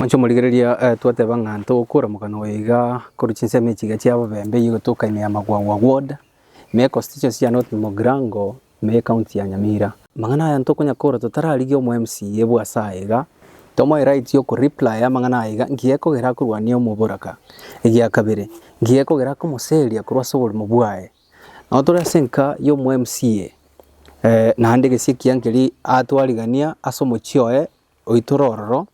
Oncho murigereria twateba ng'anto ukura mukano wiga kuruchinse mechiga chia Bobembe yigotoka ime ya Magwawa ward me constituency ya North Mogrango me county ya Nyamira mang'ana aya ntokonya kora tutararigia mu MCA bwa saiga tomo right yo ku reply ya mang'ana aiga ngieko gera kurwania umuboraka igia kabere ngieko gera kumuseria kurwa sogol mubwae no turasenka yo mu MCA na handege sikia ngeli atwarigania asomo chioe oitorororo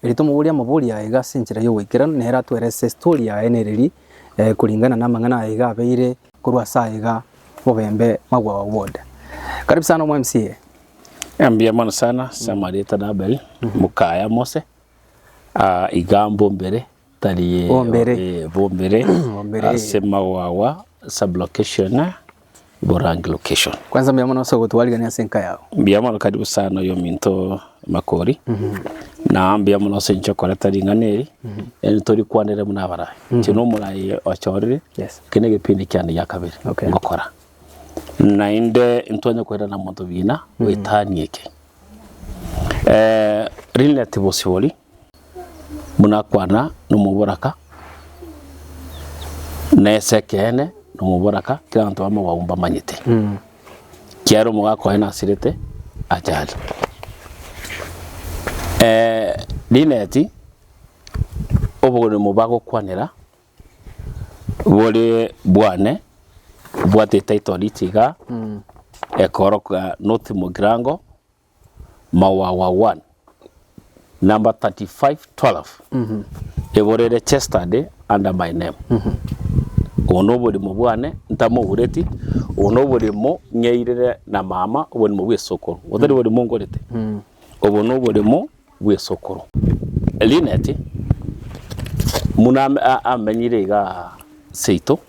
Elito muburia maburi aiga senchira yo wikira nera twerese story ya enereri kulingana na mang'ana aiga abeire kurwa saiga Bobembe Magwawa ward. Karibu sana mu MCA. Ambia mana sana Samarita Dabel mukaya mose igambo mbere tali bombere asema wawa sublocation Borangi location. Kwanza mbia mana sogo tuwaligania senka yao. Mbia mana karibu sana yo minto makori. Na ambia mana sencho kwa tali nganeri tori kwanere munabara. Chino mulai ochorire kine gipindi cyane yakabiri ngokora. Na inde intonya kwera na moto bina wetanieke relative siboli munakwana numuboraka nesekene numuboraka kiranto bama waumba manyite kiaro mugako ina sirete ajali lineti obogore mubago kwanera bole bwane bwate title itiga ekoroka North Mogrango Mawawa 1 number 3512 eborere Chester under my name onobodi mubwane ntamo ureti onobodi mo nyeirere na mama obodi mo wesokoro odari bodi mo ngorete obonobodi mo wesokoro lineti muna amenyire ga seito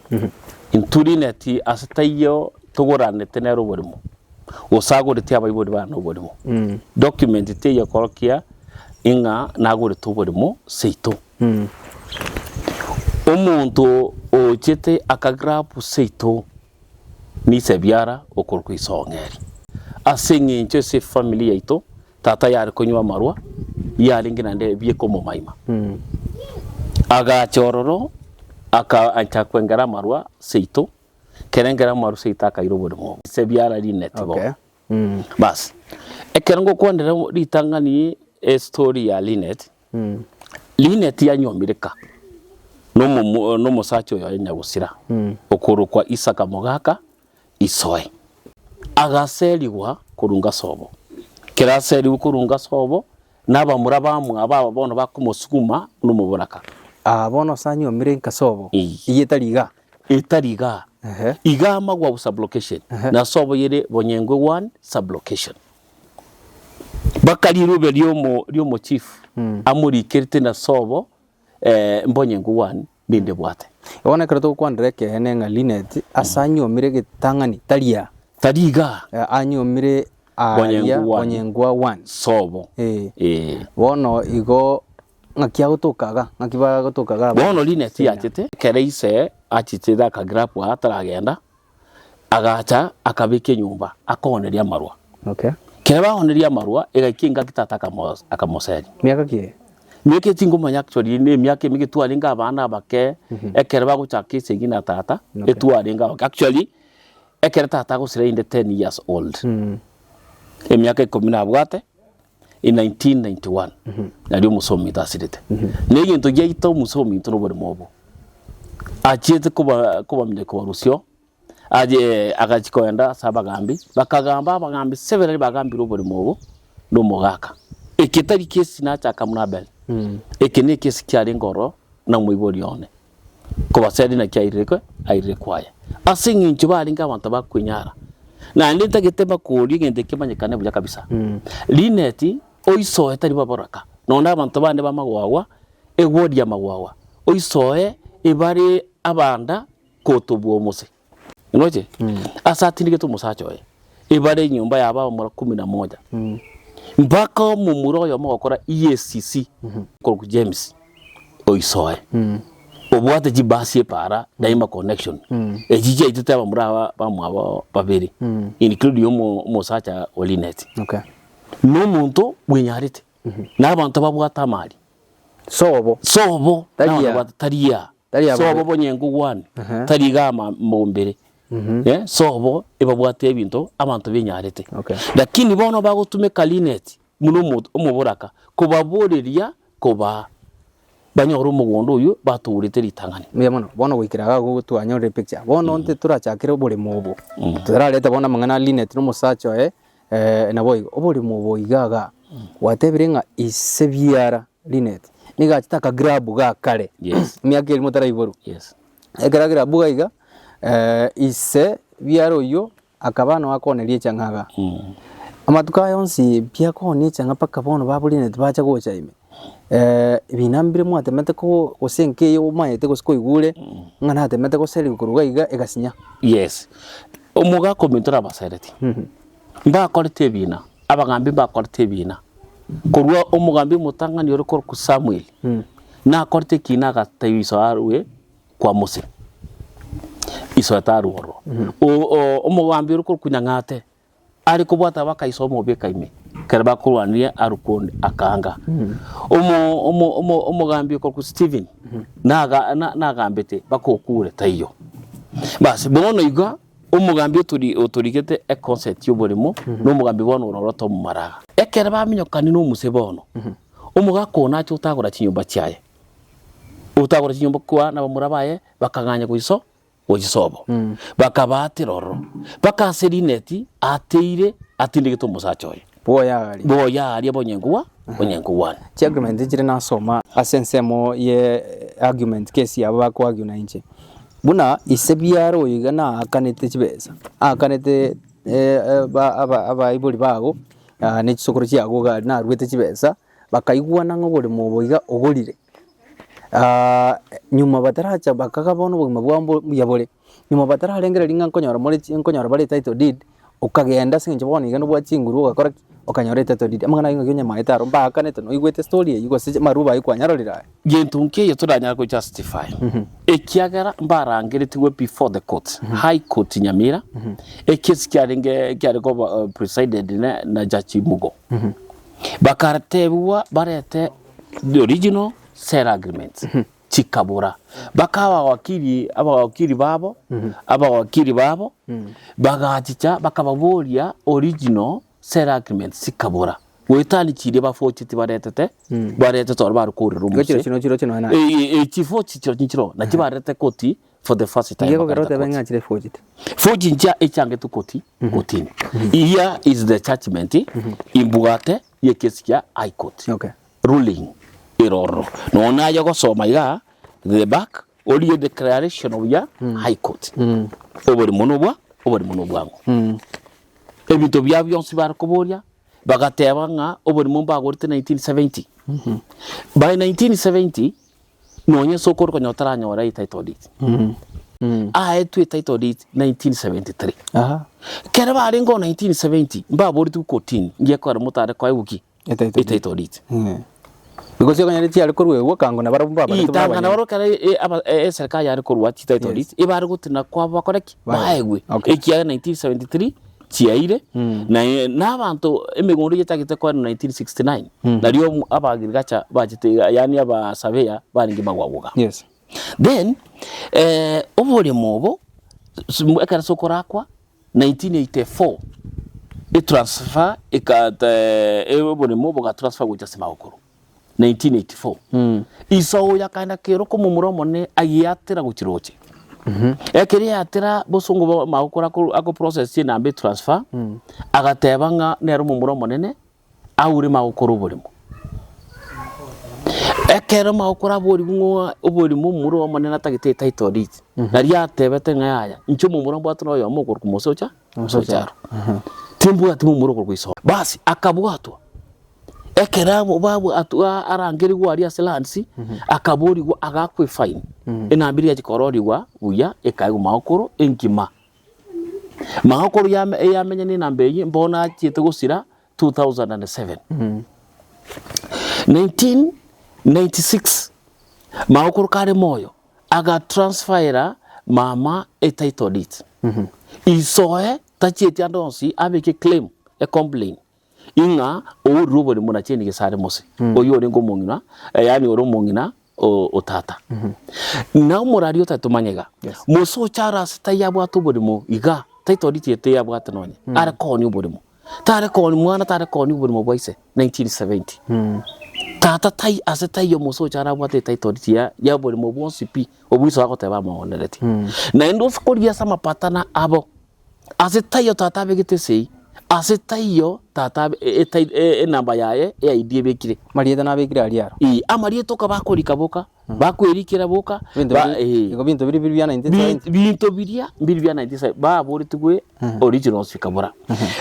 inturi neti asitayo tugorane tenero bodimo osagore ti abayibodi bana bodimo document te yakorokia inga nagore to bodimo seito omuntu ochete akagrapu seito ni sebiara okorku isongeri asenye nche se familia ito tata yari konywa marwa yari ngina nde biye komo maima aga chororo aka anchakwengera marwa seito kerengera marwa seita kairobode mo sebiara lineti bo bas ekerengo kwandera litangani story ya linet linet ya nyomireka no musacho ya nyagusira okuru kwa Isaka Mogaka isoe agaseriwa kurunga sobo keraseri kurunga sobo naba murabamu ababa bono bakumusukuma numuboraka bono sanyo mirenka sobo iyetariga etariga iga Magwawa sublocation na sobo yere Bonyengwe 1 sublocation bakali rube lyomo chief amuri kirite na sobo Bonyengwe 1 binde bwate ona krato kwandreke henenga linet asanyo mirege tangani tariga anyo mire Bonyengwe 1 sobo bono igo ngakia gutukaga bono linet yachete kereise achitida ka grapu ataragenda agacha akabike nyumba akoneria marwa keba oneria marwa egakinga kitataka akamoseri miaka tingumanya actually ni miaka migitwalinga abana bake ekereba guchakise gina tata etwalinga actually ekere tata gusire inde 10 years old miaka 10 bwate in 1991 ndio musomi tasirite nege nto gyaito musomi to robode mobo achete kuba mje ko rusyo aje agachikoenda sabagambi bakagamba abagambi several bagambi robode mobo no mogaka ekitari kesi na chaka munabel ekene kesi kyari ngoro na muibori one ko basedi na kyaireko airekwaya asingi nchibali nga abantu bakwinyara na ndita gitema kuri ngende kimanyekane buja kabisa lineti oisoe tari baboraka nona abantu bande bamagwawa egwodi ya Magwawa oisoe ibari abanda kotobuo muse inoje asatini geto musachoe ibari nyumba yaba mu 11 mpaka mumuro yo mugokora EACC ko James oisoe obwate jibasi para daima connection ejije itete abamura bamwabo babiri include yo musacha olinet no muntu wenyarite n'abantu babwata mali sobo taria sobo bonyengu one tariga mombere sobo ibabwate ebinto abantu benyarete lakini bono bagutumeka linet muno umuburaka kubaboreria kuba banyoro mugondo uyu baturite ritangane muno bono gwikiraga gutwanyore picture bono nte turachakire buri mubo turareta bona mangana linet no musacho na boy oburi mubo igaga watebirenga isebiara linet niga chitaka grab ga kare myaka iri mutara iboru egaragara bugaiga ise biaro yo akabano akonerie changaga amatuka yonsi pia kone changa paka bono babuline bacha gocha ime binambire mwatemete ko osenke yo mayete ko igure ngana temete ko seri kuruga iga egasinya omuga komentora basareti mba korete bina abagambi ba korete bina korwa omugambi mutangani ori ku Samuel na korete kina ga tayiso arwe kwa Mose iso taruoro omugambi ori kunyangate ari kubwata bakaiso mobeka ime karaba kurwania arukonde akanga omugambi ku Steven nagambete bakokure tayo basi bono iga umugambi oturigete e concept y'oburimo no mugambi bono uroroto mu maraga ekere baminyokani no musebono umugakona cyo utagura kinyumba cyaye utagura kinyumba kwa na bamurabaye bakaganya kuiso ogisobo bakabatiroro bakaserineti ateire atindigito musachoye boya ari bonyenguwa chi argument jire na soma asensemo ye argument case yaba kwa aguna inche buna isebiaro yigana akanete chibeza akanete aba ibuli bago ne chisokoro cyago ga na rwete chibeza bakaigwa nango buri muboiga ogorire nyuma bataracha bakagabono bugima bwambo yabore nyuma batararengera linga nkonyora bari title deed ukagenda sinje bone igano bwa chinguru ugakora ukanyora title deed amangana inga nyonya maitaro bakanete no igwete story yigo se maruba ikwanyarorira gentunke yeturanya ko justify ekiagara mbarangiritiwe before the court high court Nyamira ekesi kyarenge ko presided na Judge Mugo bakaratebwa barete the original sale agreement chikabura bakawa wakili babo bagachicha bakababoria original sale agreement sikabura wetani chire bafochiti barete tor barukurira umuse chino chifochi chiro na chibarete koti for the first time yego garote benga chire fochiti nja echange tu kotini here is the judgment imbugate yekesikia high court ruling iroro no na yago soma iga the back audio declaration of ya high court obori monobwa ebito bya byonsi barakoboria bagatebanga obori mumba gorite 1970 by 1970 nonye sokoro konyotara nyora title deed etu title deed 1973 kera bari ngo 1970 mbabori tu kotini ngiye kwara mutare kwa yuki title deed because yoko nyariti yari korwe wokango na barabumba itanga na barokara serikali yari korwa title deed ibari gutina kwa bakoreki baegwe ekiya 1973 chiaire na nabantu emigondo yetagite kwa 1969 nariyo abagirigacha bajite yani aba surveyor baringi magwaguga then obore mobo ekara sokorakwa 1984 transfer obore mobo ga transfer go just makuru 1984 iso yakanda kero ko mumuromo ne agiyatira gukiroche ekeri yatira bosungu makuru ako process na be transfer agatebanga nero mumuromo nene aure makuru burimo ekero makuru obori mumuromo nene atagite title deed nari yatebete ngaya incho mumuromo atno yo mukuru kumosocha timbu ati mumuroko kwiso basi akabwatwa ekera babu atwa arangeri gwari aselansi akabori gwa agakwe fine enambiri ya kikorori gwa buya ekaye makuru enkima makuru yamenya ni nambe mbona chite gusira 2007 1996 makuru kare moyo aga transfera mama title deed isoe tachete andonsi abeke claim a complaint inga urubo ni muna cheni gisare mose oyo uri ngo mungina yani uri mungina otata na umurari utatumanyega muso chara sitaya bwatu burimo iga title tiete ya bwatu nonye ara koni burimo tare koni mwana tare koni burimo boise 1970 tata tai asetai yo muso chara bwatu title tia ya burimo bonsipi obuso akoteba maonereti na endo skoria sama patana abo asetai yo tata begete sei asetai yo tata namba yae ya idie bekire marieta na bekire aliaro amarieta ka bakorika boka bakwirikira boka ego bintu biri bya 1970 bintu biri bya 1970 ba bori tugwe original sikabura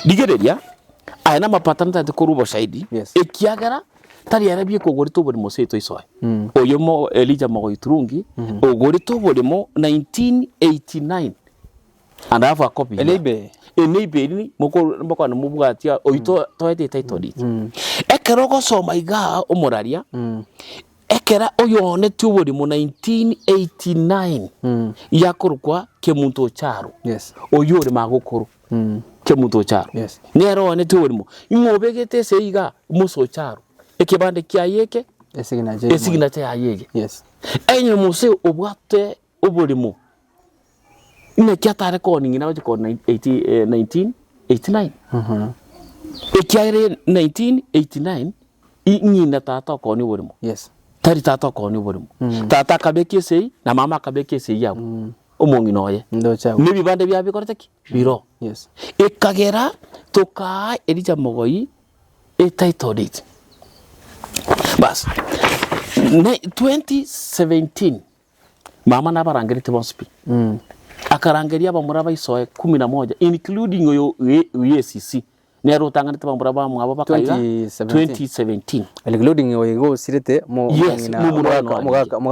digereria aya na mapatana tate kurubo shaidi ekiagara tari yarabye kogori to buri moseto isoe oyo mo Elijah Magoiturungi ogori to buri mo 1989 and I have a copy eneibe ni moko na mubwatia oito toete title deed ekero go soma iga umuraria ekera oyo ne tuburi mu 1989 yakorwa kemuntu charo oyo ri magukuru kemuntu charo nero ne tuburi mu ingobegete seiga muso charo ekibande kyayeke esigina cha yayege enye muse obwate obulimo ine kyatare ko ningi nawe ko 1989 ekyare 1989 ingina tata ko ni burimo tari tata ko ni burimo tata kabeke sei na mama kabeke sei yabo omongi noye ne bibande bya bikorteki biro ekagera toka Elijah Mogoi title deed bas 2017 mama na barangeri tibonspi akarangeria bamuraba isoe 11 including yo USCC nero tangana bamuraba mwabo bakaiga 2017 including yo go sirete mo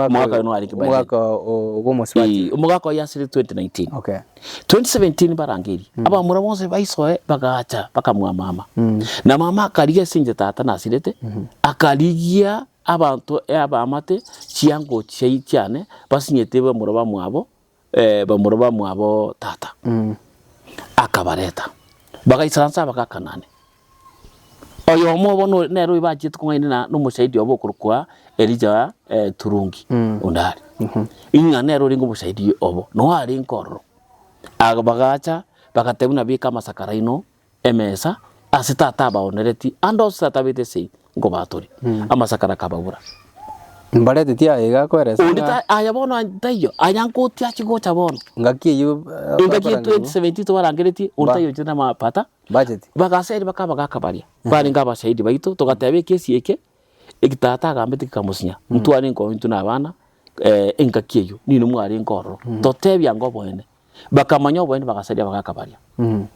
mwaka no ari kibaye mwaka ogo moswati mwaka ya sire 2019 2017 barangeri abamuraba bose baisoe bagacha bakamwa mama na mama akariga sinje tata na sirete akarigia abantu abamate chiango chei cyane basinyete bamuraba mwabo bamuraba mwabo tata akabareta bagaisansa bakakanane oyo mobono nero ibajite kungaine na n'umushahidi wabokurukwa Elijah Turungi undari inga nero ringo mushahidi obo no ari nkorro agabagacha bakatemuna bika masakaraino emesa asitata baonereti ando satabite sei ngo batori amasakara kababura mbarete tia ega kweresa undita ayabono ndayo ayanko tia chigocha bono ngaki yu 2017 to warangereti untayo jina mapata budget bagaseri bakabakabaria bari ngaba shahidi baito togatebe kesi eke igitata gambete kamusinya mtu ari ngo into nabana engakiyo nino mwari ngoro totebya ngo boene bakamanyo boene bagaseria bakakabaria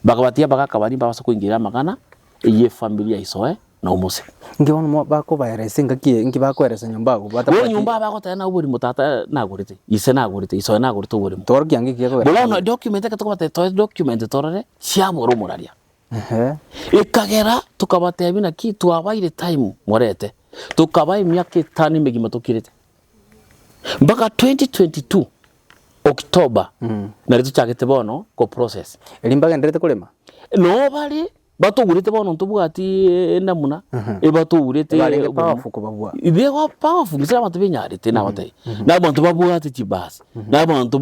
bakabatia bakakabari babasa kuingira magana iye familia isoe na umuse ngibona mo bako bayarese ngakiye ngibakweresa nyumba go bata nyumba bako tana uburi mutata nagurite ise nagurite isoe nagurite uburi torki yangi kiye bono document ka tukabate to document torare cyaboro muraria ikagera tukabate bina ki twabaire time morete tukabaye myaka 5 megima tukirite mpaka 2022 October nari tuchagete bono ko process elimbaga nderete kulema no bali batugurite bono ntubwati ndamuna batugurite bali powerful babwa ibe wa powerful ngisira abantu benyarite nabateye nabantu babwati kibasi nabantu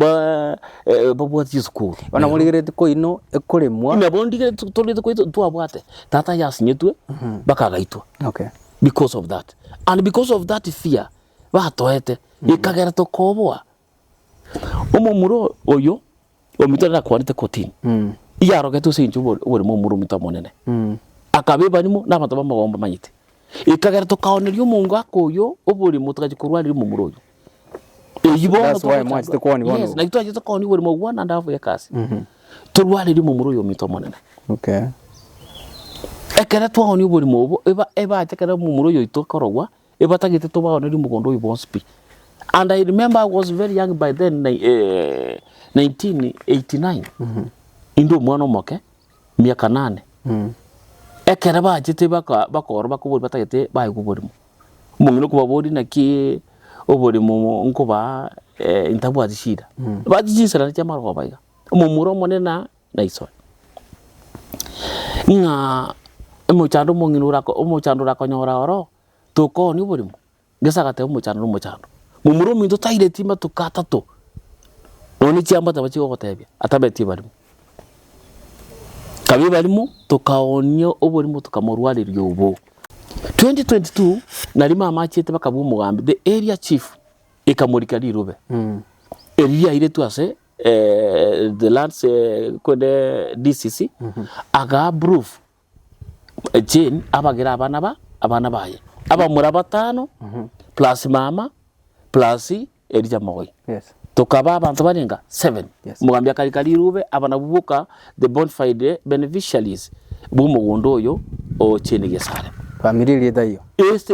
babwati school bana muligirete ko ino ekolemwa ina bondigire tolite ko tuabwate tata yasinyetwe bakagaitwa because of that and because of that fear batoete ikagera to kobwa omumuro oyo omitara kwanite kotini iyarogetu sinju buri mumuro mitamonene akabeba nimo nabantu bamagomba manyite ikagera to kaonerio mungu akoyo oburi mutukaje kurwari mumuro oyo that's why much the kwani wono yes na itaje to kaoni buri mo 1.5 years turwari mumuro oyo mitamonene ekera twoni buri mo eba atekera mumuro oyo itokorogwa eba tagite to baonerio mugondo oyo bonspi. And I remember I was very young by then, 1989. Indo mwana moke, miaka 8. Ekera bajite bakora bakuburi batagete baye kuburimo. Mungino kubabori na ki oburimo nkuba intabu azishira. Bajisira cyamara kwabaga. Umumuro monena na iso. Nga umuchando umuchando konyora oro tuko ni burimo ngesagate umuchando n'umuchando mumuro minto taire tima tukata to noni chiamba tabachi gotebia atabeti barimo kabi barimo tukaonyo oburimo tukamorwaririo ubo 2022 narima amachete bakabu mugambi the area chief ikamurika rirube area ile tuase the lands kode DCC aga approve Jane abagira abana baye abamura batano plus mama plus erija moyi yes tokaba abantu barenga 7 mugambi akari rube abana bubuka the bonfide beneficiaries bumugondo oyo o Jane gesare family leta hiyo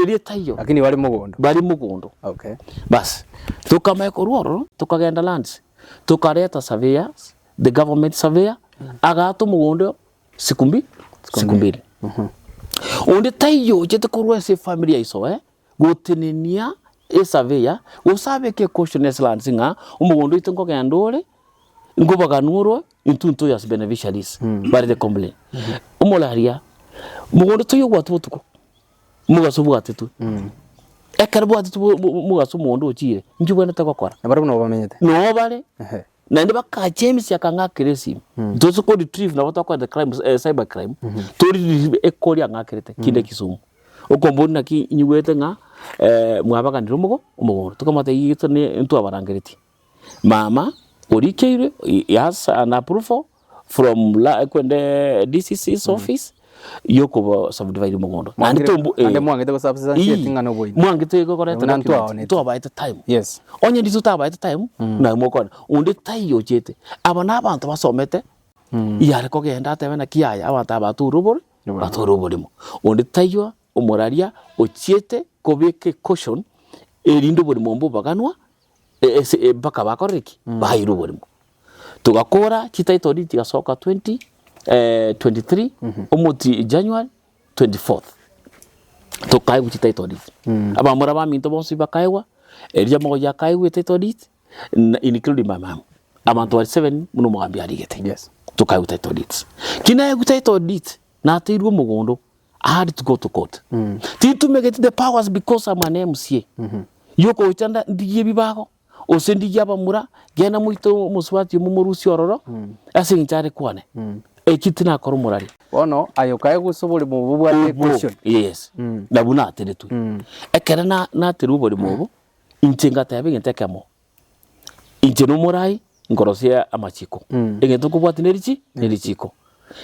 leta hiyo lakini bali mugondo okay bas tukameko ruoro tukagenda lands tukareta surveyors the government surveyor agato mugondo siku mbili onde tayo jete kurwa se family iso gotenenia surveyor usabe ke questionnaires lands nga umugondo itongo gandore ngobaganuro intunto yas beneficiaries bari de complain umolaria mugondo toyo gwatutuko mugasobu atitu ekarbo atitu mugaso mugondo chire njubana takokora abari no bamenyete no bale na ndi baka James yakanga kresi ntozo ko retrieve na batakwa the crime cyber crime to retrieve ekori angakirete kinde Kisumu ukomboni naki nyugwete nga mwabaga ndiro umugondo tukamata yito ne ntu abarangiriti mama orikeire yes an approval from kwende DCC's office yoko subdivide mugondo andi tombu ande mwangete ko subsidize tinga no boy mwangete ko koreta to about time yes onye ndizo ta about time na moko unde tayo jete abana abantu basomete yare ko genda atebe na kiyaya abantu abaturubori unde tayo umuraria ochiete kobeke caution erindo buri mombo baganwa baka bakoriki bahirubori tugakora kitaito diti gasoka 23 omoti January 24th tokai ku kitaito diti abamura baminto bonsi bakaiwa erija mo ya kaiwe kitaito diti including mama abantu 7 muno mugambi arigete yes tokai ku kitaito diti kinaye ku kitaito diti na tirwo mugondo I had to go to court to make it the powers because I'm an MCA yoko chanda ndiye bibako osendi yabamura gena muito muswati mumurusi ororo asinchare kwane ekitina korumurari ono ayokaye gusobole mu bubwa question yes dabuna ateretu ekera na terubori mubo inchenga tabe gentekamo incheno murai ngorosia amachiko egento kubwati nerichiko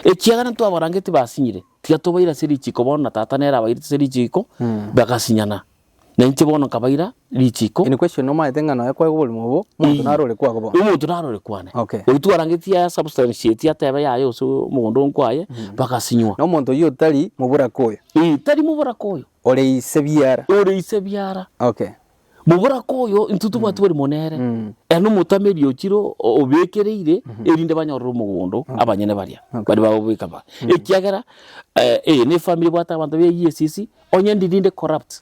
ekiagana to abarangeti basinyire tiatobaira serichiko bona tata nera abairite serichiko bagasinyana na inche bono kabaira richiko in question no maetenga no yakwa gubuli mubo muntu narore kwa gobo umuntu narore kwane oitu arangeti ya substantiate atebe yayo so mugondo nkwaye bakasinywa no muntu yo tari mubura koyo tari mubura koyo ore isebiara okay mubura koyo intutu batu bari monere eno mutameri okiro obekereire erinde banyororo mugondo abanyene baria bari babubika ba ekiagera ne family bwata abantu be EACC onye ndinde corrupt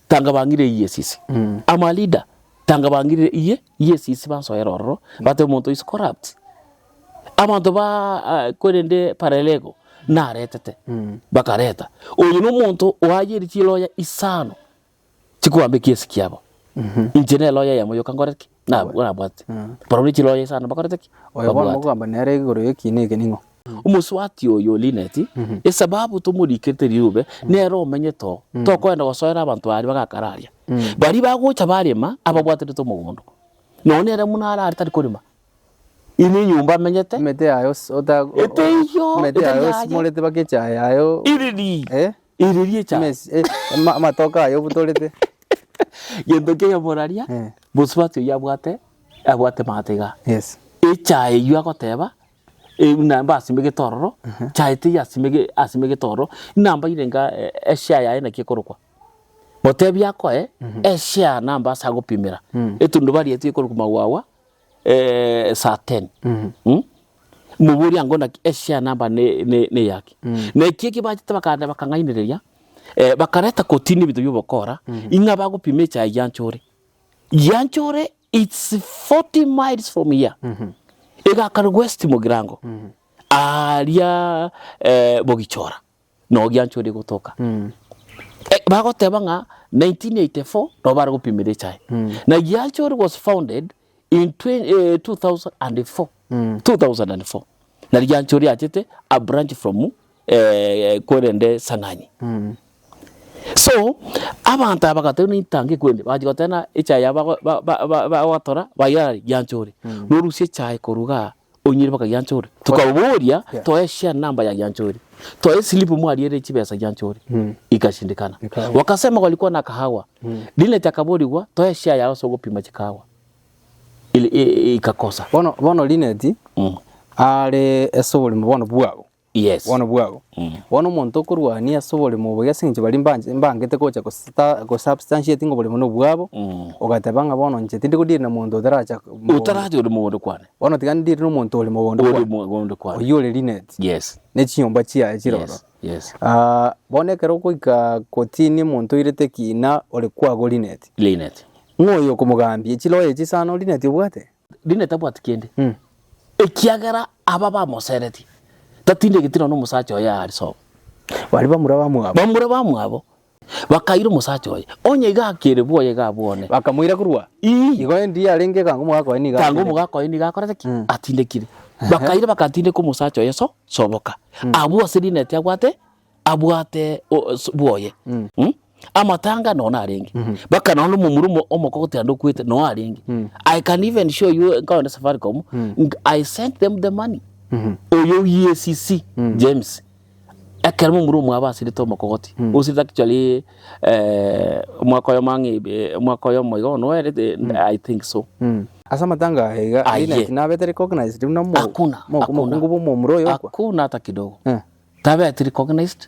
tanga bangire EACC ama leader tanga bangire EACC bansoyera ororo bate muntu is corrupt abantu ba korende paralego na retete bakareta uyu no muntu wajiri kiloya isano chikuambe kiesi kiabo injene loya ya moyo kangoreki na bwate paroli kiloya isano bakoreki oyo bono kwamba nere igoro yekinike ningo umuswati oyo lineti esababu tumurikete riube nero menyeto to kwenda gosoera abantu bari bagakararia bari bagocha barema ababwatire to mugondo none era munara atari kurima ini nyumba menyete mete ayo ota eteyo mete ayo smolete bakecha ayo iriri cha matoka ayo butolete yendo ke yamoraria muswati yabwate abwate matega yes echa eyo agoteba namba asimege tororo chaiti asimege toro namba irenga eshia ya ina kikorukwa motebi yako eshia namba sagopimira etundu bari etikorukwa mawawa saa 10 muburi angona eshia namba ne yake ne kiki bajita bakanda bakangainireria bakareta kotini bitu byobokora inga bagopime cha yanchore it's 40 miles from here ega karwesti mugirango aria bogichora no gianchori gutoka bagoteba nga 1984 no bara gupimire chai na gianchori was founded in 2004 2004 na gianchori achete a branch from Kwerende Sanganyi so abantu abagate nitange kwende bajigotena ichai bawatora bayari gianchori norusie chai koruga onyire baka gianchori tukaburia toye share number ya gianchori toye slip mwaliere chibesa gianchori ikashindikana wakasema walikuwa na kahawa dile takaboriwa toye share yao sogo pima chikawa ili ikakosa bono lineti ale esobole mubono bwabo yes bono bwabo bono muntu kurwania esobole muboya sinje bali mbangete kocha ko substantiate ngo bole muno bwabo ogatebanga bono nje tindi kudira na muntu utaracha uri mubondo kwane bono tigandira no muntu uri mubondo kwane oyole lineti yes ne chinyomba chia chiroro yes bone kero kuika kotini muntu irete kina ole kwago lineti ngoyo kumugambye chiloye chisano lineti ubwate lineti abwate kende ekiagara ababa mosereti tatinde gitino no musacho ya ariso bari bamura bamwabo bakaira musacho ye onye gakire boye gabone bakamwira kurwa igo ndi arenge kangu mugako ini gakorete ki atinde kire bakaira bakatinde ku musacho ye soboka abu asirinete abwate boye amatanga no narengi baka no mumurumo omokogoti ando kwete no arengi I can even show you go on Safaricom I sent them the money oyo EACC James akermo murumo abasiri to mokogoti usita actually mwakoyo mangi mwakoyo moigo no I think so asa matanga hega ina tinabe recognized no mo hakuna ngubu mo muroyo hakuna hata kidogo tabe recognized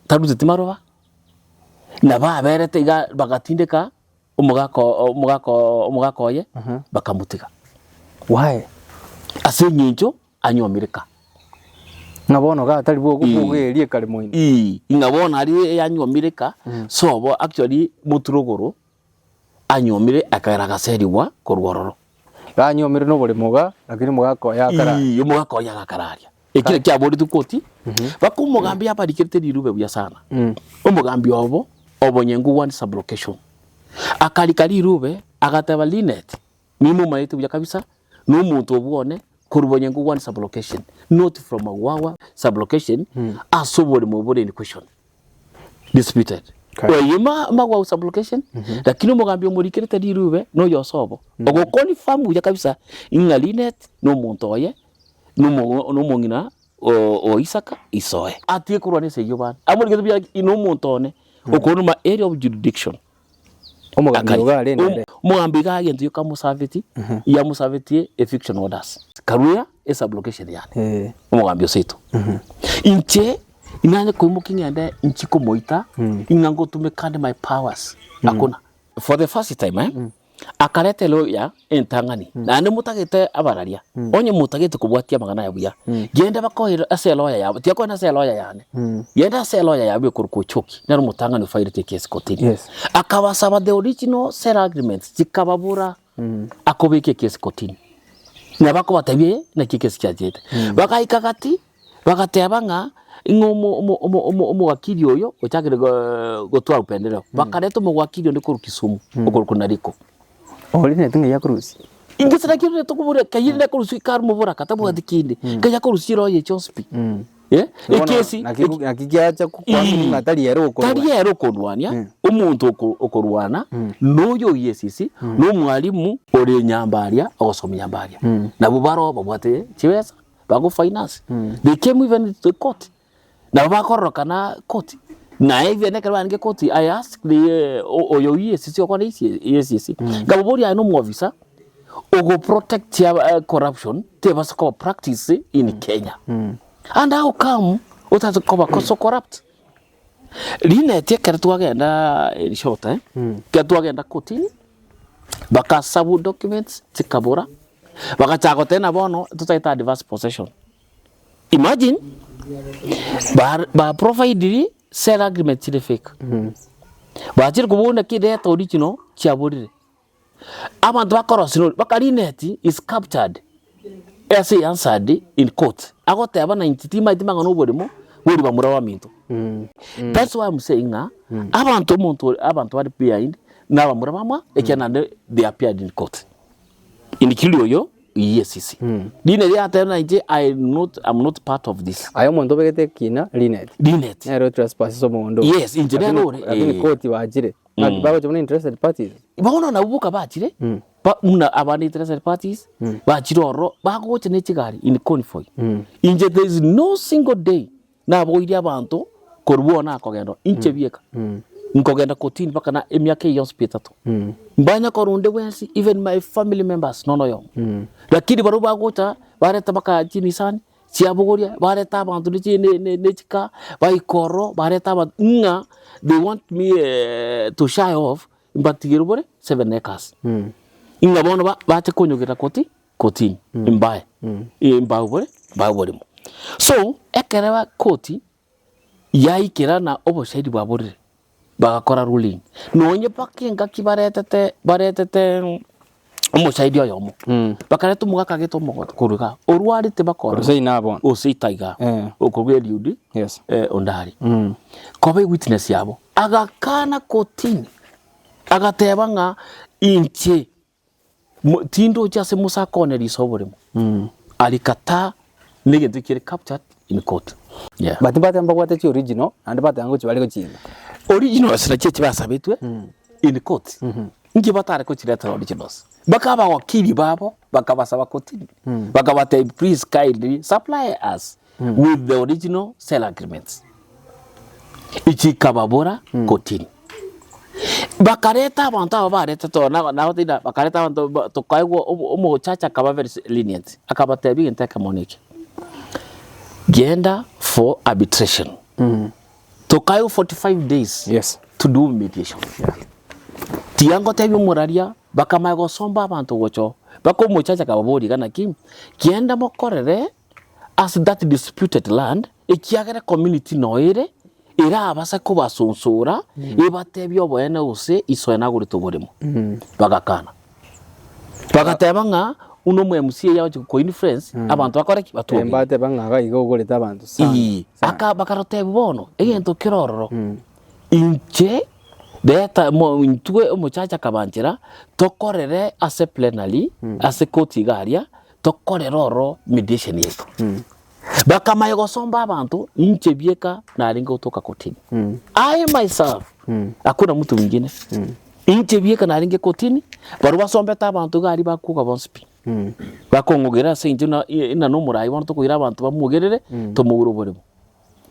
taruze timarova na baberete iga bagatindeka umugako ye bakamutiga why asenyinjo anyomirika ngabona ga tari bwo kugerie kale moini ngabona ari yanyomirika so actually muturogoro anyomire akaraga seriwa korwororo anyomire no bole muga lakini mugako yakara umugako yakararia ekire kya bodi tukoti bakumugambia barikirite dirube buya sana umugambia obonyengu one sublocation akalikali rube agataba linet mimo maite buya kabisa no muntu obone kurubonyengu one sublocation not from a wawa sublocation asobole mubole in question disputed oyima magwa sublocation lakini umugambia murikirite dirube no yosobo ogo confirm buya kabisa ingalinet no muntu oye no mongina o Isaka isoe atie kurwane se yoban amurike bya ino montone okonuma area of jurisdiction omugambi ga gento yo kamusaveti ya musaveti eviction orders karuya esa blockation yani omugambi oseto inche inanye kumukingende inchiko moita ingango tumekande my powers akuna for the first time akarete loya entangani na ne mutagete abararia onye mutagete kubwatia magana ya buya genda bakohera ase loya yabo tiako na ase loya yane genda ase loya yabo kurukuchoki na mutangani file take case kotini akabasaba the original sale agreements tikababura akobeke case kotini na bako batabye na case cyajete bakaikagati bakatebanga ngo wakili oyo ochagire gotwa upendeleo bakareto mu wakili ndi kurukisumu okorukunariko oline tinga yakurusi ingisira kire to kubure kayire kurusi karmu bora katabu adikinde kaya kurusi roye chospi ekesi nakijyacha kwani natali yero kodwania umuntu okorwana noyo yesisi no mwalimu ore nyambaria ogosoma nyambaria nabo baro babwate chibesa bago finance they came even to court na bakoroka na court na even nekalwange court I asked the oyo yesisi okwana yesisi gabobori ano mu officer ogo protect corruption te basako practice in Kenya and how come utazo koba so corrupt line tekere twagenda short twagenda kotini bakasabu documents tikabura bakachago tena bono tutaita adverse possession imagine ba provide sale agreement to the fake bachir kubona kideta original chiaborire abantu bakorosino bakarineti is captured as answered in court agoteba 90 maiti mangano borimo wori bamura wa minto. That's why I'm saying abantu wari behind na bamura bamwa ekenande they appeared in court in kilio yo yes. Dine ya tena nje I'm not part of this. Ayo mondo begete kina Linet. Ero trespass so mondo. Yes, engineer ore. Court wajire. Na bago chomoni interested parties. Baona na ubuka bachire. Ba muna abani interested parties. Bachire oro bago chene chigari in convoy. Inje there is no single day na boiri abantu korubona akogendo inche bieka. Nkogenda kotini paka na emyaka yonse petatu. Mbanya korunde wensi even my family members nono yo. Lakini baruba gota bareta baka chinisani siabogoria bareta abantu ne chika baikoro bareta nga they want me to shy off mbatigirubore 7 acres. Inga bono bate konyogera kotini mbaye. Mbawore. So ekereba koti yaikira na oboshedi bwaborire bagakora ruling nonye pakinga kibaretete omushedi oyomo bakareta mugaka geto mogoto kuruga orwari te bakora sei nabo ositaiga okubwe liudi yes ondari kobe witness yabo agakana kotini agateba nga inche tindo chase musa kone risoboremo alikata negete kire captured in court. Yeah. But amba wate chi original and bata ngo chi baliko chi. Original asira chi basabetwe in court. Ngi batare ko chireta originals. Bakaba wakili babo bakabasaba kotini. Bakabate please kindly supply us with the original sale agreements. Ichi kababora kotini. Bakareta abantu bareta to na hotina bakareta abantu to kaigo omo chacha kaba very lenient. Akabate bi ntaka monike. Gender for arbitration. To kayo 45 days to do mediation. Tiango tebi muraria baka mago somba abantu gocho bako muchacha kababori kana kim kienda mokorere as that disputed land ekiagere community noire era abasa ko basonsora ebatebi oboene ose isoena guri tugurimo bagakana bagatebanga uno mu MCA yawo ko influence abantu akora kibatu embate banga igo gurita abantu aka bakarote bono egento kirororo inche beta mo intwe omuchacha kabanjira tokorere ase plenary ase court garia tokoreroro mediation yetu bakamaye gosomba abantu inche bieka na ringa utoka kotini I myself akuna mtu mwingine inche bieka na ringa kotini baruwa sombeta abantu gari bakuka bonspi bakongogera senjuna ina no murai wantu kuira abantu bamugerere to muguroboremo.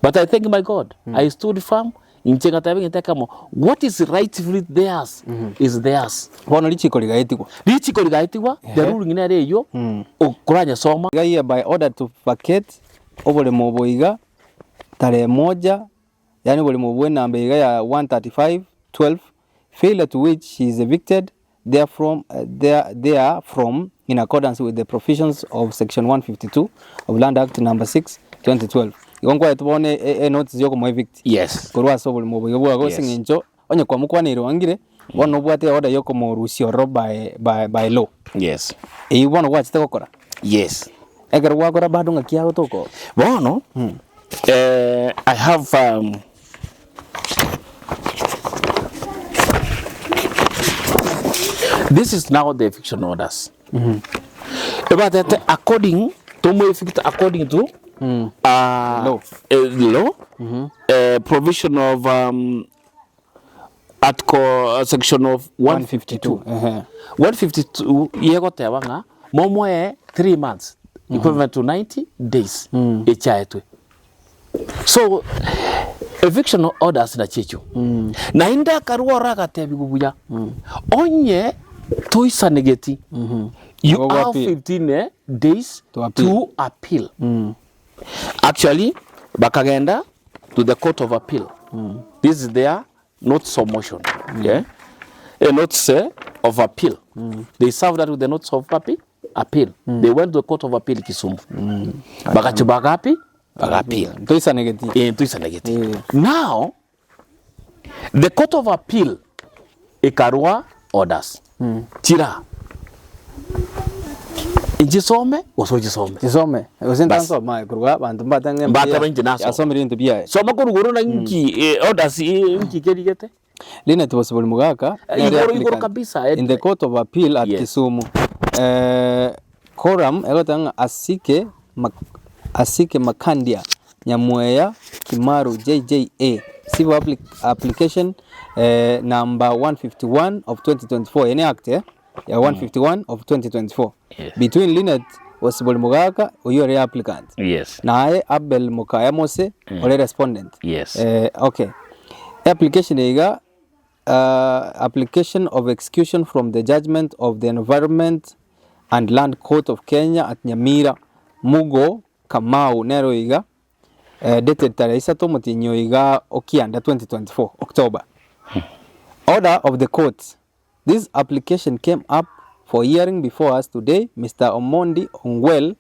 But I thank my God I stood firm inche ngatabe ntakamo what is rightfully theirs is theirs. Bono lichiko ligaitigwa the ruling ina reyo okuranya soma gai by order to vacate obole moboiga tare moja yani bole mobwe namba iga ya 135/12 failure to which she is evicted therefrom in accordance with the provisions of section 152 of Land Act number 6 2012 igongwa tubone notice yoko mo evict kurwa so buli mobo yobo go singinjo onye kwa mukwanire wangire bono bwate order yoko mo rusio ro by law e bono watch te gukora eger wakora bado ngakia gutoko bono I have this is now the eviction orders. But that according to law, provision of article section of 152. 152 yego tebanga momwe 3 months equivalent to 90 days echaetwe. So eviction orders na chicho na inda karuwa raga tebi gubuya onye toisa negeti you have 15 days to appeal. Actually bakagenda to the court of appeal. This is their notice of motion. A notice of appeal. They served that with the notice of appeal. They went to the court of appeal Kisumu. Bakachibagapi appeal. Toisa negeti. Now the court of appeal ikarua orders. Tira Injisome usojisome isome usintanso mai kurwa bantu mbatange mbata benje naso asomere into bia soma kuruguru na nki orders nki kerigete line to possible mugaka igoro kabisa in the court of appeal at Kisumu quorum egotanga asike Makandia Nyamweya Kimaru JJA civil application number 151 of 2024 any act ya 151 of 2024 between Linet Possible Mugaka uyore applicant nae Abel Mukaya Mose ole respondent okay application iga application of execution from the judgment of the Environment and Land Court of Kenya at Nyamira Mugo Kamau nero iga dated tarehe 3 mutinyo iga okianda 2024 October. Order of the court. This application came up for hearing before us today. Mr. Omondi Ongwell,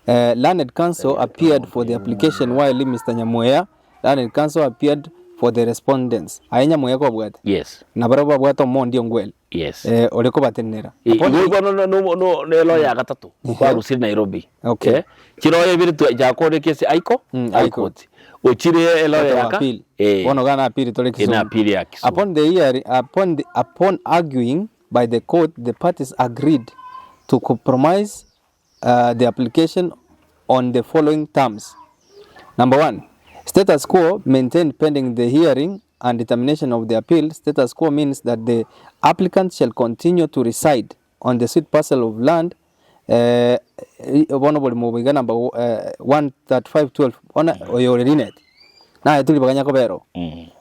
Learned Counsel, appeared for the application while Mr. Nyamweya, Learned Counsel, appeared for the respondents. Aya Nyamweya kwa bwata. Yes. Na baraba bwata Omondi Ongwell. Yes. Oleko batenera. No lawyer gatatu. Kwa Rusiri Nairobi. Okay. Chiroye biri jakore kesi aiko. Aiko. Ochire lawyer yaka. Wono gana appeal tole Kisumu. Ina appeal ya Kisumu. Upon the hearing, upon arguing by the court, the parties agreed to compromise the application on the following terms. Number 1, status quo maintained pending the hearing and determination of the appeal. Status quo means that the applicant shall continue to reside on the said parcel of land number 13512 on Oyorinet. Na etuli baganya kobero.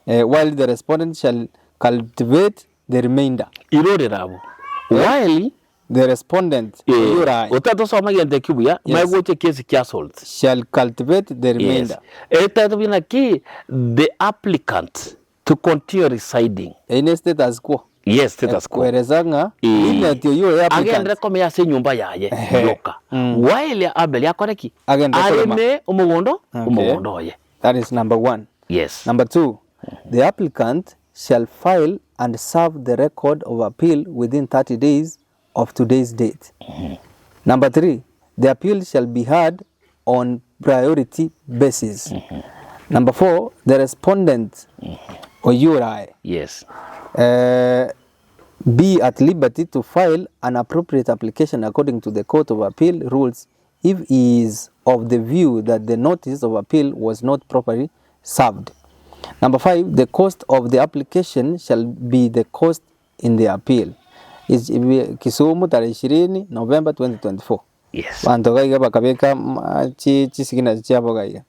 While the respondent shall cultivate the remainder. Irore rabo. While the respondent utato soma yende kibuya magoche kesi kiassault shall cultivate the remainder. Etato bina ki the applicant to continue residing in status quo. Yes, status quo. Werezanga inatio yo applicant agenda kome ya se nyumba yaye yoka. While Abel yakoreki areme umugondo ye. That is number 1. Yes. Number 2, the applicant shall file and serve the record of appeal within 30 days of today's date. Number 3, the appeal shall be heard on priority basis. Number 4, the respondent or URI be at liberty to file an appropriate application according to the Court of Appeal rules if he is of the view that the notice of appeal was not properly served. Number 5, the cost of the application shall be the cost in the appeal. Is Kisumu tarehe 20 November 2024. Yes. Bantu gaiga bakabeka chisigina chiabo gaiga.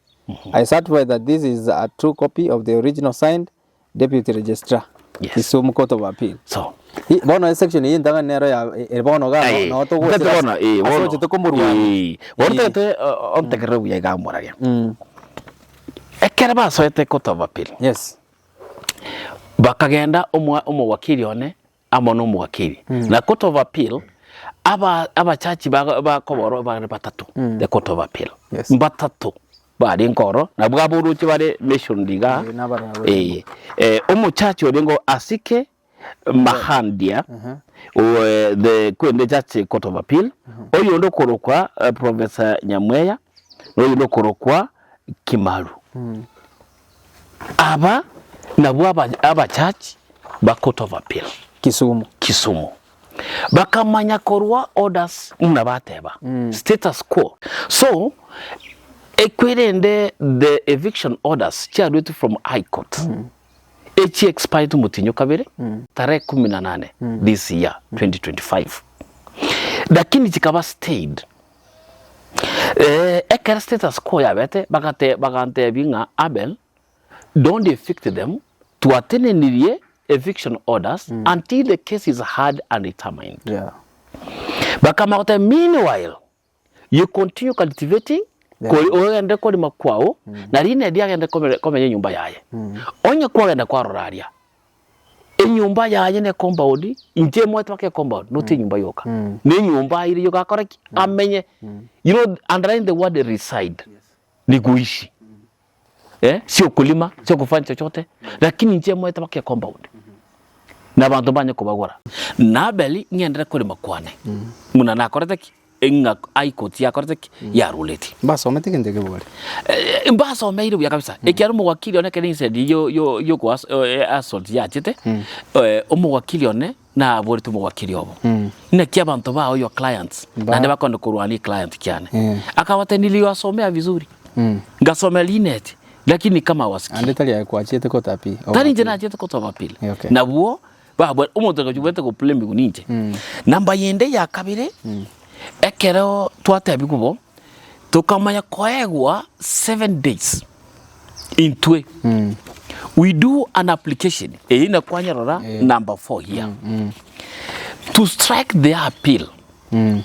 I certify that this is a true copy of the original signed Deputy Registrar. Yes. Kisumu Court of Appeal. So bono section hii ndanga nero ya bono ga no to go bono bono to kumurwa bono te on tegero ya ga moraga ekera ba so ete Court of Appeal. Yes. Bakagenda omu wakili one amono mu wakili na Court of Appeal aba chachi ba koboro ba batatu the Court of Appeal. Yes. Batatu bari nkoro na bwaburuki bare mission diga omu chachi orengo asike Mahandia the kwende judge Court of Appeal oyo ndokorokwa Professor Nyamweya oyo ndokorokwa Kimaru aba nabwo aba judge ba Court of Appeal Kisumu bakamanya korwa orders munabateba status quo so equirende the eviction orders charged from High Court echi expired mutinyo kabere tarehe 18 this year 2025 lakini chikaba stayed ekera status quo yabete bagante binga Abel don't evict them to attend eviction orders until the case is heard and determined. Bakamata meanwhile you continue cultivating oende kodi makwao na rine dia agende kome nyumba yaye onye kwagenda kwaroraria nyumba yaye ne compound inje mwetu wake compound not nyumba yoka ne nyumba iri yoka koreki amenye you know underline the word reside ni kuishi sio kulima sio kufanya chochote lakini nje mwetu wake compound na bantu banye kubagora na beli ngendera kodi makwane muna nakorete ki enga aikoti yakorete ya ruleti basomete kende kebore mbasomeire buya kabisa ekiaro mugwakili one kene instead yo kwa assault yachete omugwakili one na boritu mugwakili obo ina kia bantu bao yo clients na ndeba kondo kurwani client kiane akawateniliwa asomea vizuri ngasomea linet lakini kama wasiki andetali ya kuachete ko tapi tani njena achete ko tapapile na buo babo umuntu ngajubete ko plemi kuninje namba yende ya kabire ekero twatebi kubo tukamanya koegwa 7 days into we do an application ina kwanyarora number 4 here to strike the appeal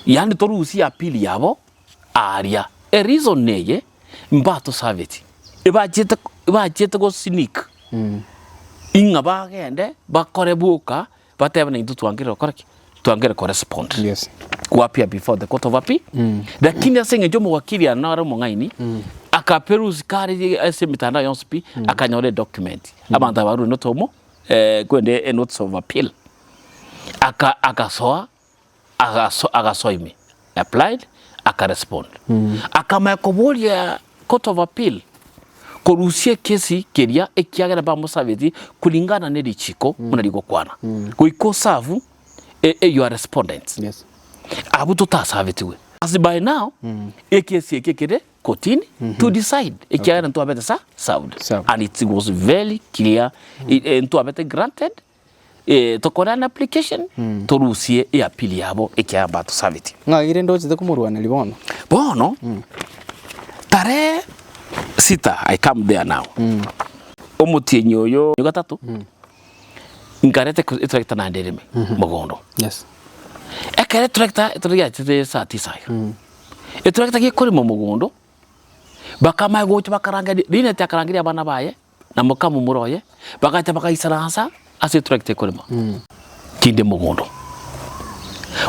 yani torusi appeal yabo aria a reason neye mbato saveti ibajete go sneak inga bagende bakore buka batebana into twangire koraki twangire correspond yes kuapia before the court of appeal lakini asenge jomo wakili anara mongaini akaperuzi kari ese mitanda yonspi akanyore document abanda baru notomo kwende notes of appeal akasoa agasoime applied akarespond akamakobolia court of appeal korusie kesi keria ekiagera ba musabeti kulingana ne lichiko munaligo kwana kuiko savu your respondents yes abu tutasavetiwe as by now ekesi ekekere kotini to decide ekiagera nto abete sa served and it was very clear nto abete granted to kora an application to rusie e appeal yabo ekiaba to saveti ngagire ndochite kumurwana libono bono tare sita I come there now omutinyo oyo gatatu ngarete tractor na ndereme mugondo yes ekere tractor etorya tete saa 9 tractor gikori mu mugondo bakama gocha bakaranga rine takarangira abana baye na mukamu muroye bakacha bakaisaransa ase tractor korima kinde mugondo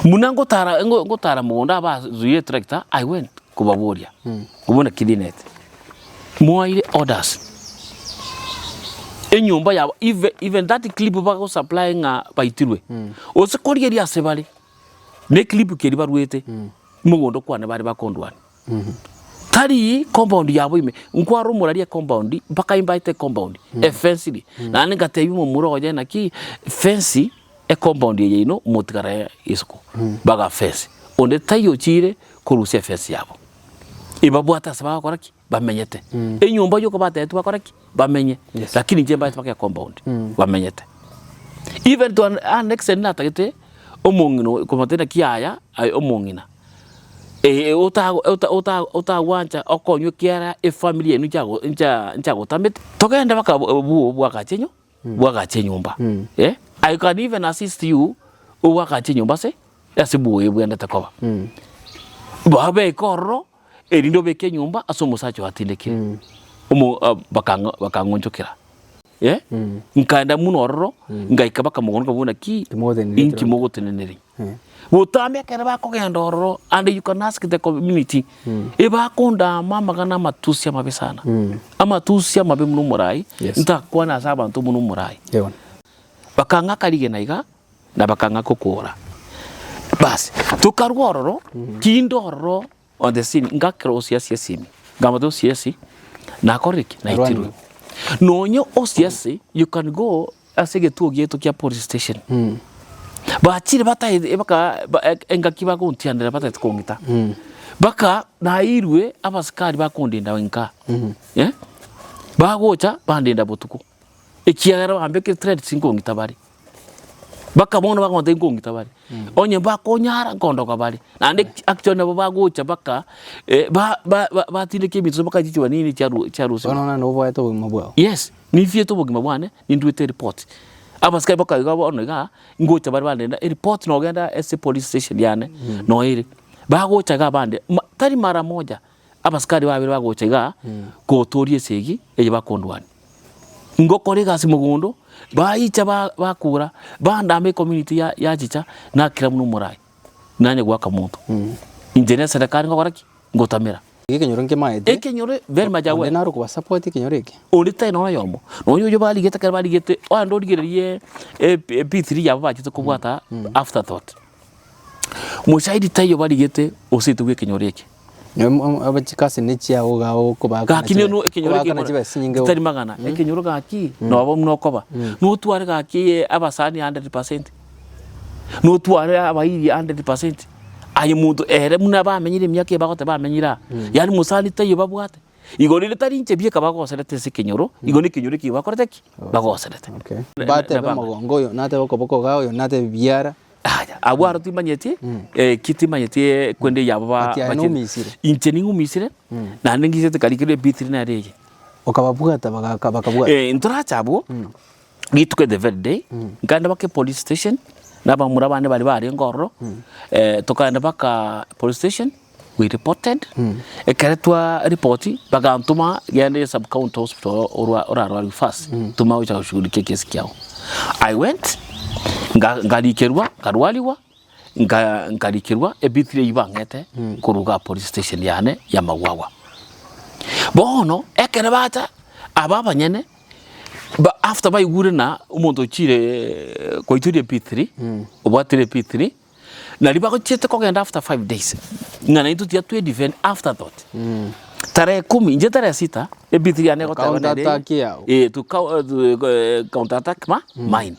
munango tara mugondo abazuye tractor I went kubaboria kubona kidinet moire orders enyumba ya even that clip bako supply nga baitirwe ose korieri asebale ne clip keri barwete mugondo kwane bari bakondwani tari compound yabo ime nkwaro muraria compound mpaka invite compound fence na ningatebi mu muroje na ki fence compound ye ino mutigara isuko baga fence onde tayo chire kurusia fence yabo ibabwata sababa koraki bamenyete enyumba yoko batetu bakoraki bamenye lakini njemba itwa compound bamenyete even to an extent natagete omongino komatena kiaya ay omongina ota wancha okonywe kiara family enu nchago tamete togenda baka bwakachenyo bwakachenyumba I can even assist you bwakachenyumba se asibuwe bwenda takoba babe korro erindo beke nyumba asomusacho atindeke bakangonjokera nkaenda munororo ngaika bakamugonga buna ki inki mogoteneneri Wotambe kera bakogenda ororo and you can ask the community bakonda mama kana matusi amabesana amatusi amabe muno murai ntakwana asaba ntu muno murai bakanga kalige naiga na bakanga kokora basi tukarwa ororo kindo ororo on the scene ngakro osiasi simi gamado siasi na koriki na itiru nonyo osiasi you can go asege tuogieto kia police station bachire bataye baka engakiba kuntiandira bataye kongita baka na irwe abaskari bakondenda wenka bagocha bandenda botuko ekiagara ambeke thread singongita bari baka bono bakonde ngongita bari onye bakonyara nkondoka bari nande actually nabo bagocha baka batile kemitso baka jichwa nini charu ona no boya to mabwa yes ni fie to bogima bwane ni ndwete report abaskari baka gabo onoga ngocha bari bandenda report no genda ese police station yane no iri bagocha ga bande tari mara moja abaskari babiri bagocha ga kotorie segi eje bakondwani ngokore gasi mugundo baicha bakura bandame community ya chicha na kira muno murai nanye gwaka muntu injene serikali ngokoraki ngotamira ekenyoro nke maete ekenyoro very majawe naro kuba support ekenyoro eke urita ino yomo noyo yo bali geta karbali gete ando rigerie P3 yabo bachite kubwata afterthought mushahidi tayo barigete ositugwe kinyoreke abachikase nechi aho kubaka gakine no ekinyoreke tari magana ekinyoro gaki no abo mnokoba no tware gaki abasani 100% no tware abayiri 100% ayi muntu ere muna bamenyire myake bagote bamenyira yani musani tayo babwate igori litari nche bie kabako serete sekinyoro igoni kinyoro ki bakorete ki bagoserete okay bate bamagongo yo nate boko gao yo nate biara abwaro timanyeti kiti manyeti kwende yaba inche ningu misire na ningizete kalikire bitri na reje okababwata bakabwa intracha abo gituke the very day nganda bake police station nabamura bane bali bari ngorro tokanda baka police station we reported ekeretwa reporti bagantuma gende sub county hospital ora fast tuma ucha shughulike kesi kyao. I went ngalikerwa karwaliwa ngalikerwa ebitire ibangete kuruga police station yane ya Magwawa bono ekere bata ababanyene ba after by gurena umuntu chire koitire P3 obwatire P3 na liba ko chete ko genda after 5 days ngana itu tia tu defend after thought tare 10 nje tare 6 ebitiri ane ko counter attack yao to counter attack mine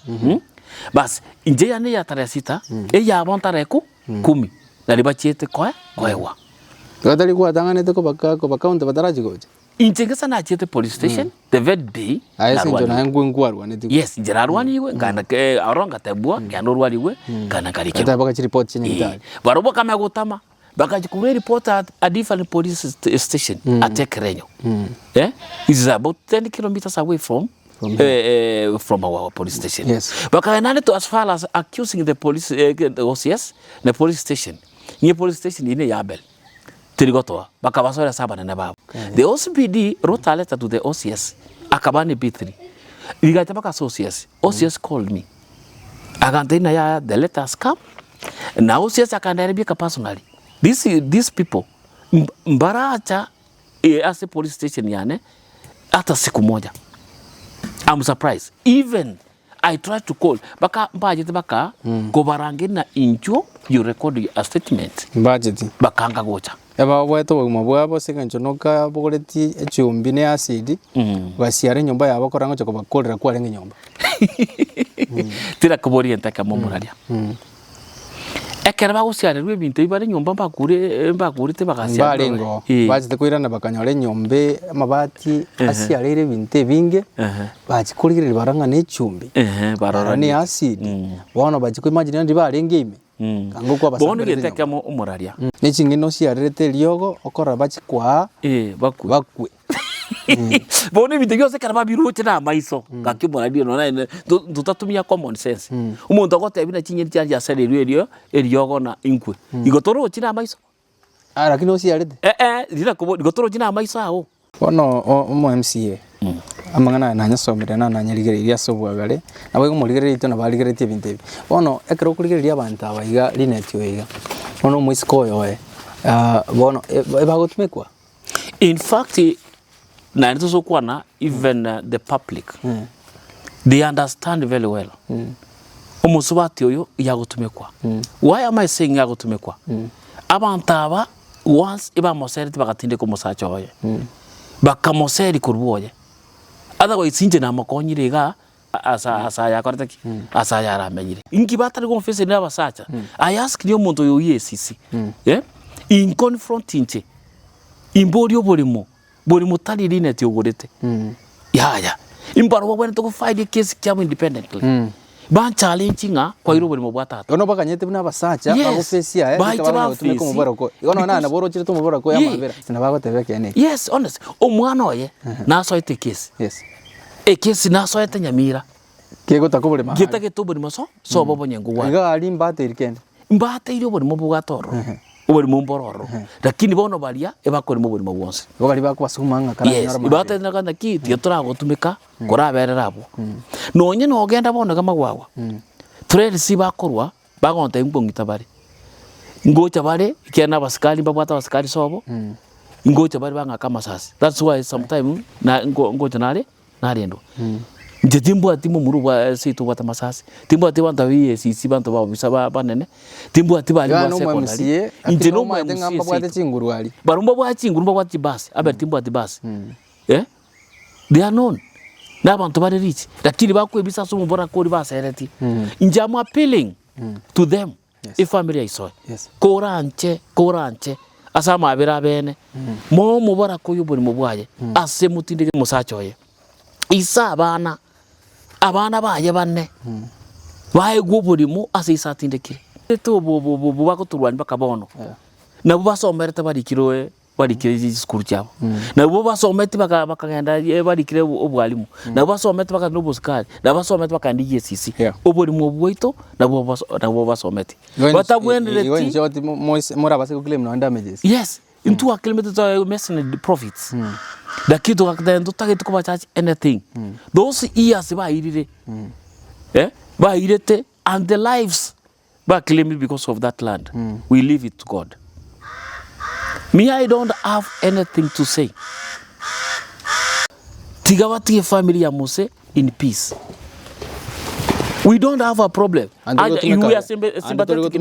bas nje ane ya tare 6 ya bon tare 10 na liba chete ko ewa tadali kwa tangane te ko baka bataraji goje inchenge sana chete police station the very day ayese njona ngwengwarwa ne yes njerarwani iwe ngana ke aronga tebua ngano rwaliwe kana karike ata baka report chenye ndali barobo kama gutama baka chikure report at a different police station at Kerenyo it is about 10 kilometers away from our police station. Yes. Baka nane to as far as accusing the police the OCS the police station ni police station ine yabel Tirigotoa, bakabasora saba na babo. The OCPD wrote a letter to the OCS, akabani B3. Ligata baka OCS. OCS called me. Agantena ya the letters come. Na OCS akandaribika personally. These people mbaracha as a police station yane hata siku moja. I'm surprised. Even I tried to call baka budget baka gobarange na incho you record a statement. Budget bakanga gocha. Aba weto mabwabo sekanchonoka bogoreti echumbi ne acid basiare nyumba yabo korango chako bakorera kwa renge nyumba tira kuborienta kama muraria ekera bagusiare rwe bintu ibare nyumba bakure te bagasia barengo bazite kwirana bakanyore nyombe amabati asiare bintu binge bachikurigire baranga ne chumbi barora ne acid bono bachikwimagine ndi barenge ime kango kwa basanga bono geteka mo umuraria n'ikingino ciarete riogo okora bachikwa bakwe bono ibintu byose kana babiruche na maiso gakimuraria no tutatumia common sense umuntu agotebina kinyeri cyari yasererio eriogo na inkwe igotoro kina maiso lakini ociarete dira kubo igotoro kina maiso aho bono umu MCA amangana na nyasomere na nyarigereria sobwagare nabo kumurigereria ito na barigeretie bintu ibi bono ekero kurigereria abantu abaiga linetio iga bono mwisiko yoe bono bagotumekwa in fact na nito kwana even the public they understand very well omusubati oyo yagotumekwa why am I saying yagotumekwa abantu aba once iba moserete bagatinde ko musacho oye bakamoseri kurwoye otherwise inje na makonyirega asa yakorete asa yaramenyire inki batari confess na basacha I ask niyo muntu yo yesisi in confronting imborio borimo tali lineti ogorete yaya imbaro wabone to fight case kyamu independently ban challenge nga kwa iro borimo bwatata ono bakanyete buna basacha bagofesia bakaba tumeko mubarako ono na boro chire to mubarako ya mabera sina bagotebe kene yes honest omwana oye na so ite case yes case na so ite nyamira kego takobole ma geta ke to borimo so bobonye ngwa iga ali mbate irikende mbate iro borimo bwatoro borimo mbororo lakini bono baria ebakore mo borimo bwonse bogari bakubasumanga kana yes ibate na kana kiti turagotumika koraberera abo nonye no genda bono kama Magwawa trade si bakorwa bagonta imbongita bari ngocha bare kena basikali babata basikali sobo ngocha bari banga kama sasi that's why sometimes na ngocha nare narendo nje timbo atimo muru wa sito bata masasi timbo ati banta wi sisi bantu ba bisaba banene timbo ati bali wa secondary nje no mwe ngamba bwate chinguru ali barumba bwa chinguru bwa basi abe timbo ati basi they are known n'abantu bari rich lakini bakwebisa so mubora kuri basereti nje am appealing to them family iso koranche asa mabira bene mo mubora ko yuburi mubwaye ase mutindike musachoye isa abana baye banne baye guburimu ase isa tindike to bo bakoturwani bakabono nabo basomerete barikiroe barikire school cyabo nabo basomete bakagenda barikire obwalimu nabo basomete bakagenda obuskari nabo basomete bakandiye sisi oburimu bwoito nabo basomete batabwendereti mora base claim no damages yes into a claim to messing the profits the kid to akdendo target ko charge anything those years ba irire ba irete and the lives ba claim because of that land we leave it to God. Me, I don't have anything to say. Tigawati family ya Mose in peace. We don't have a problem. You are sympathetic.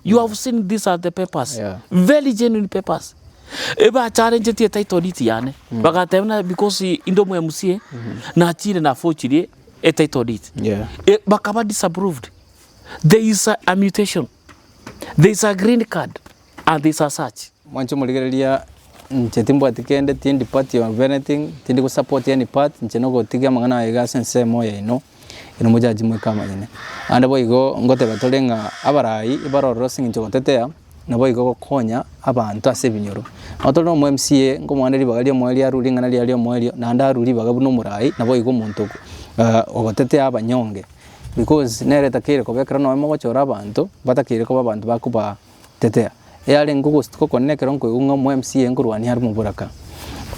You have seen these are the papers. Very genuine papers. Eba challenge ti title iti yane. Bakatemna because indomo MCA na chile na fochire title it. Bakaba disapproved. There is a mutation. There is a green card and there is a search. Mwancho muligerelia nchetimbo atikende tindi party of anything tindi ko support any part nchenogo tiga mangana ega sense moya ino moja jimwe kama nyine ande boigo ngote batolenga abarai ibaroro singicho tetea na boigo konya abantu asebinyoro atolo mu MCA ngo mwaneri bagali mweli arulinga nali ali mweli na ndaruli bagabuno murai na boigo muntu ogotetea abanyonge because nere takire ko bekra no mo chora abantu batakire ko abantu bakuba tetea yale ngugo stiko connect ronko unga mu MCA ngurwani hari mu buraka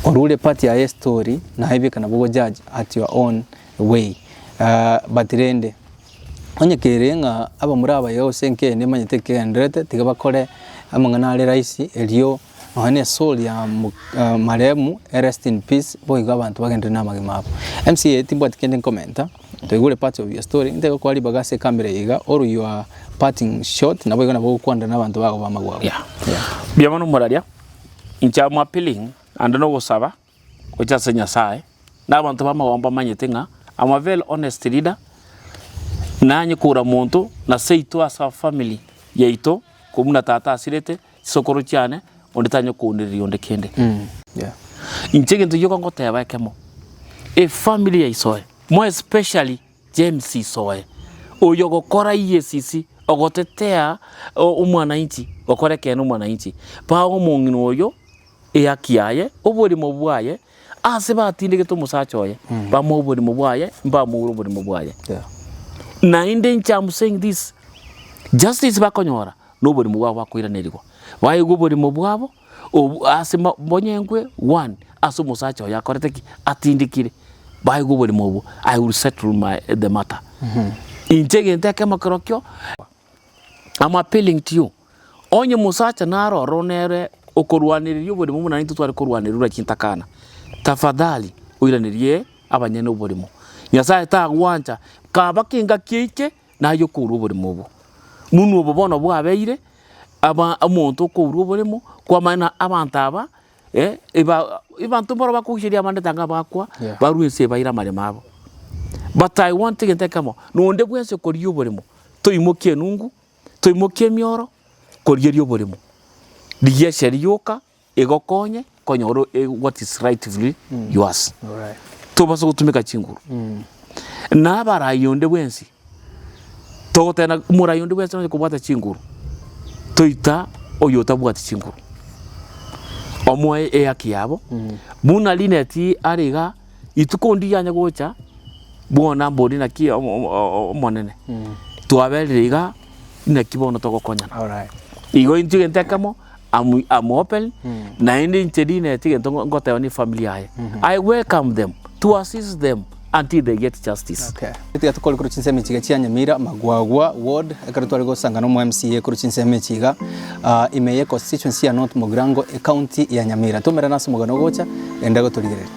orule party ya story na hivi kana bugo judge at your own way batirende onye kerenga aba muri aba yose nke ne manyete kendrete tigabakore amangana ale raisi elio ohane soul ya maremu rest in peace boy abantu bagende na magima hapo MCA timbo atikende commenta to part of your story ndeko kwali bagase kamera yiga or you are parting shot na boy gonna kwanda nabantu bago bamagwa byamano moralia incha mu appealing and no gusaba kuchasenya sae nabantu bamagomba manyetenga I'm a very honest leader nanye kura muntu na seito asa family yeito kumuna tata asirete sokoro cyane ondetanye kuundirira ondekende inchege ntuyoka ngoteba kemo a family yaisoe more especially James Isoe oyo gokora yesisi ogotetea umwana inchi gokore kene umwana inchi pa umungino oyo eyakiaye obori mobwaye ase batindike to musachoye ba mobori mobwaye mba mubori mobwaye na inde I'm saying this justice bakonyora nobody mubwa kwiranerirwa waye gobori mobwabo ase bonyengwe one aso musacho yakoreteki atindikire baye gobori mobu I will settle the matter inchege nteke makrokyo I'm appealing to you onye musacha naro ronere okorwanirira obori mu munani tutware korwanirira kintakana tafadhali uiranirie abanyene obori mu nyasaye ta gwanja kabakinga kike nayo kuru obori mobu munu obobono bwabeire aba amonto ko uruboremo kwa mana abantaba ibantu mboro bakushiri amande tanga bakwa baruense baira mare mabo but I want to get kamo nonde bwense ko ryoboremo toimokie nungu toimokie mioro ko ryoboremo diye sherioka egokonye konyoro what is rightfully yours right to baso kutumika chinguru na barayonde bwensi to tena murayonde bwensi no kubata chinguru toita oyota bwati chinguru omwe eyakiabo muna lineti ariga itukondi yanya gocha bona mbodi na ki omonene twabeliriga na kibono togokonyana all right igo intige ntekamo am open na indi intedine tige ngote ni familia I welcome them to assist them until they get justice. Okay. Iti atukoli kuru chinseme chiga chia Nyamira Magwagwa ward ekarutu aligo sangano mu MCA kuru chinseme chiga imeye constituency ya North Mogrango county ya Nyamira. Tumera nasu mugano gocha endago tuligerera.